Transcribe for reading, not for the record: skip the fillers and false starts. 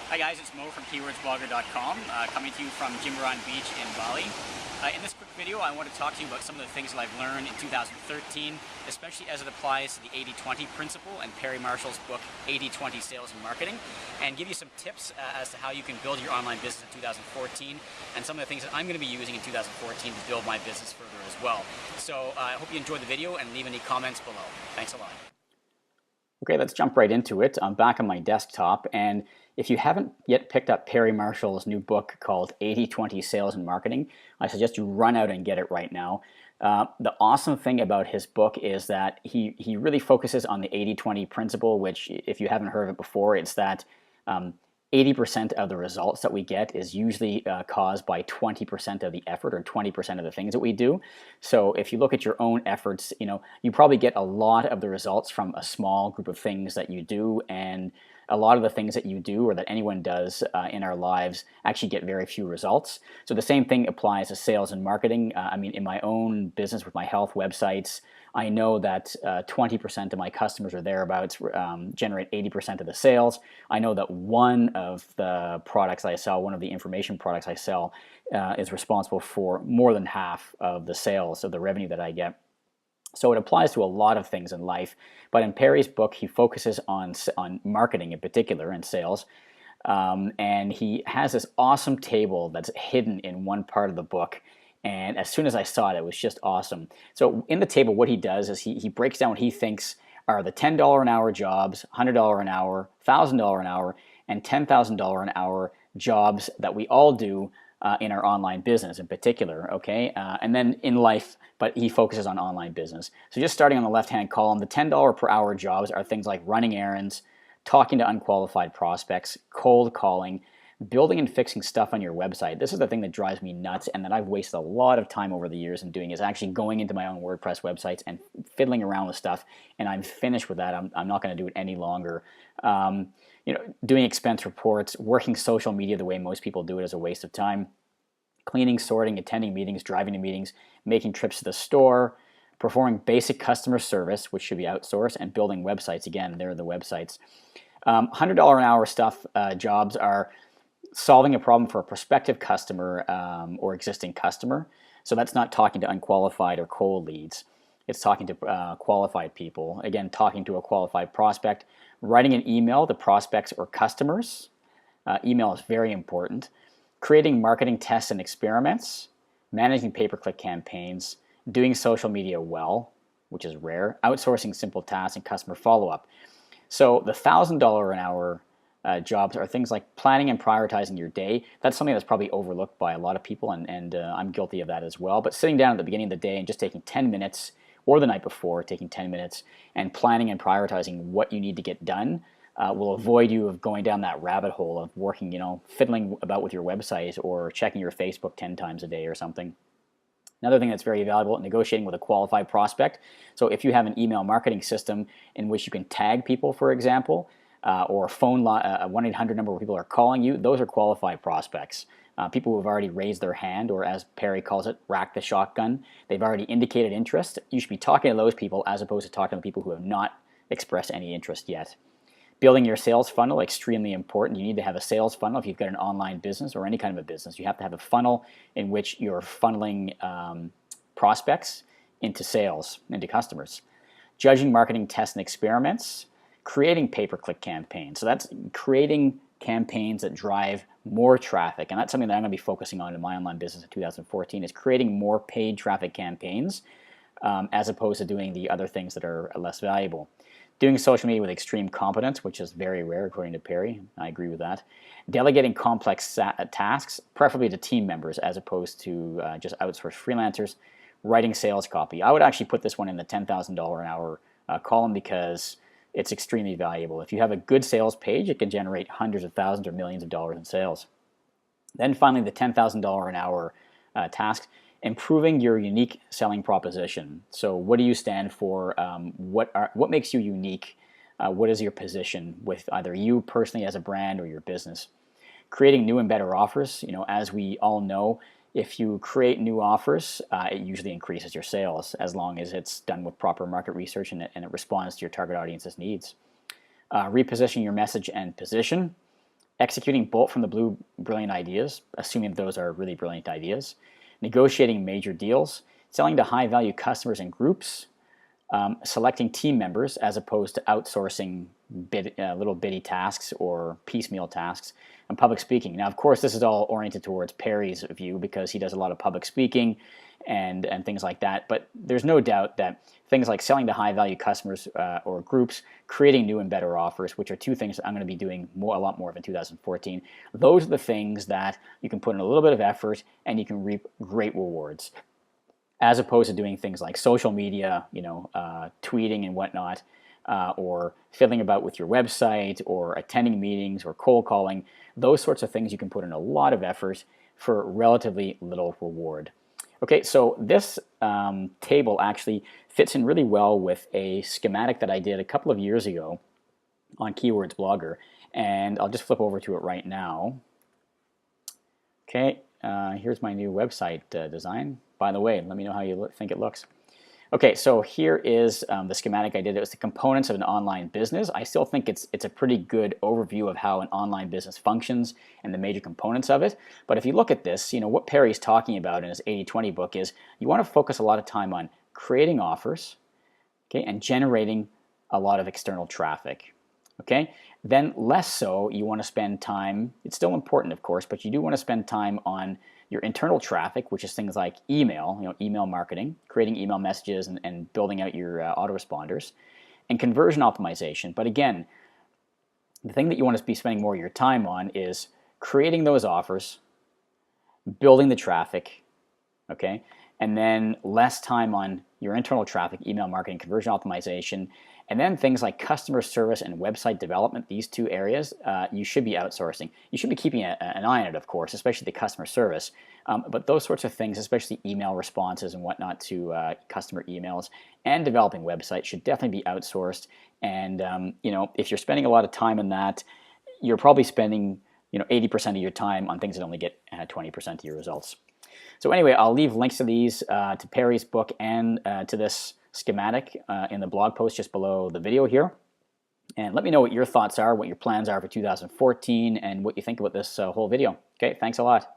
Hi guys, it's Mo from keywordsblogger.com, coming to you from Jimbaran Beach in Bali. In this quick video, I want to talk to you about some of the things that I've learned in 2013, especially as it applies to the 80-20 principle and Perry Marshall's book, 80-20 Sales and Marketing, and give you some tips as to how you can build your online business in 2014, and some of the things that I'm going to be using in 2014 to build my business further as well. So I hope you enjoyed the video and leave any comments below. Thanks a lot. Okay, let's jump right into it. I'm back on my desktop, and if you haven't yet picked up Perry Marshall's new book called 80-20 Sales and Marketing, I suggest you run out and get it right now. The awesome thing about his book is that he really focuses on the 80-20 principle, which, if you haven't heard of it before, it's that 80% of the results that we get is usually caused by 20% of the effort, or 20% of the things that we do. So if you look at your own efforts, you probably get a lot of the results from a small group of things that you do, and a lot of the things that you do or that anyone does in our lives actually get very few results. So the same thing applies to sales and marketing. In my own business with my health websites, I know that 20% of my customers or thereabouts generate 80% of the sales. I know that one of the products I sell, one of the information products I sell, is responsible for more than half of the sales, of the revenue that I get. So it applies to a lot of things in life, but in Perry's book, he focuses on marketing in particular and sales. And he has this awesome table that's hidden in one part of the book. And as soon as I saw it, it was just awesome. So in the table, what he does is he breaks down what he thinks are the $10 an hour jobs, $100 an hour, $1,000 an hour, and $10,000 an hour jobs that we all do in our online business in particular, okay? And then in life, but he focuses on online business. So just starting on the left-hand column, the $10 per hour jobs are things like running errands, talking to unqualified prospects, cold calling, building and fixing stuff on your website. This is the thing that drives me nuts and that I've wasted a lot of time over the years in doing, is actually going into my own WordPress websites and fiddling around with stuff, and I'm finished with that. I'm not going to do it any longer. Doing expense reports, working social media the way most people do it is a waste of time. Cleaning, sorting, attending meetings, driving to meetings, making trips to the store, performing basic customer service, which should be outsourced, and building websites. Again, they're the websites. $100 an hour stuff jobs are solving a problem for a prospective customer or existing customer. So that's not talking to unqualified or cold leads. It's talking to qualified people. Again, talking to a qualified prospect. Writing an email to prospects or customers. Email is very important. Creating marketing tests and experiments. Managing pay-per-click campaigns. Doing social media well, which is rare. Outsourcing simple tasks and customer follow-up. So the $1,000 an hour jobs are things like planning and prioritizing your day. That's something that's probably overlooked by a lot of people, and I'm guilty of that as well. But sitting down at the beginning of the day and just taking 10 minutes, or the night before, taking 10 minutes and planning and prioritizing what you need to get done will avoid you of going down that rabbit hole of working, fiddling about with your website or checking your Facebook 10 times a day or something. Another thing that's very valuable, negotiating with a qualified prospect. So if you have an email marketing system in which you can tag people, for example, or a phone line, a 1-800 number where people are calling you, those are qualified prospects. People who have already raised their hand, or as Perry calls it, rack the shotgun. They've already indicated interest. You should be talking to those people as opposed to talking to people who have not expressed any interest yet. Building your sales funnel, extremely important. You need to have a sales funnel if you've got an online business or any kind of a business. You have to have a funnel in which you're funneling prospects into sales, into customers. Judging marketing tests and experiments. Creating pay-per-click campaigns. So that's creating campaigns that drive more traffic, and that's something that I'm going to be focusing on in my online business in 2014, is creating more paid traffic campaigns as opposed to doing the other things that are less valuable. Doing social media with extreme competence, which is very rare according to Perry. I agree with that. Delegating complex tasks, preferably to team members as opposed to just outsourced freelancers. Writing sales copy. I would actually put this one in the $10,000 an hour column because it's extremely valuable. If you have a good sales page, it can generate hundreds of thousands or millions of dollars in sales. Then finally, the $10,000 an hour task, improving your unique selling proposition. So what do you stand for? What makes you unique? What is your position with either you personally as a brand or your business? Creating new and better offers. As we all know, if you create new offers, it usually increases your sales as long as it's done with proper market research and it responds to your target audience's needs. Reposition your message and position. executing bolt from the blue brilliant ideas, assuming those are really brilliant ideas, negotiating major deals, selling to high-value customers and groups, selecting team members as opposed to outsourcing little bitty tasks or piecemeal tasks, and public speaking. Now, of course, this is all oriented towards Perry's view because he does a lot of public speaking and things like that. But there's no doubt that things like selling to high-value customers or groups, creating new and better offers, which are two things that I'm going to be doing a lot more of in 2014, those are the things that you can put in a little bit of effort and you can reap great rewards, as opposed to doing things like social media, tweeting and whatnot, or fiddling about with your website, or attending meetings, or cold calling. Those sorts of things you can put in a lot of effort for relatively little reward. Okay, so this table actually fits in really well with a schematic that I did a couple of years ago on Keywords Blogger, and I'll just flip over to it right now. Okay, here's my new website design. By the way, let me know how you think it looks. Okay, so here is the schematic I did. It was the components of an online business. I still think it's a pretty good overview of how an online business functions and the major components of it. But if you look at this, what Perry's talking about in his 80-20 book is you want to focus a lot of time on creating offers, okay, and generating a lot of external traffic. Okay, then less so, you want to spend time, it's still important of course, but you do want to spend time on your internal traffic, which is things like email, email marketing, creating email messages and building out your autoresponders, and conversion optimization. But again, the thing that you want to be spending more of your time on is creating those offers, building the traffic, okay, and then less time on your internal traffic, email marketing, conversion optimization, and then things like customer service and website development. These two areas you should be outsourcing. You should be keeping an eye on it, of course, especially the customer service. But those sorts of things, especially email responses and whatnot to customer emails and developing websites, should definitely be outsourced. And if you're spending a lot of time on that, you're probably spending 80% of your time on things that only get 20% of your results. So anyway, I'll leave links to these, to Perry's book and to this schematic in the blog post just below the video here. And let me know what your thoughts are, what your plans are for 2014, and what you think about this whole video. Okay, thanks a lot.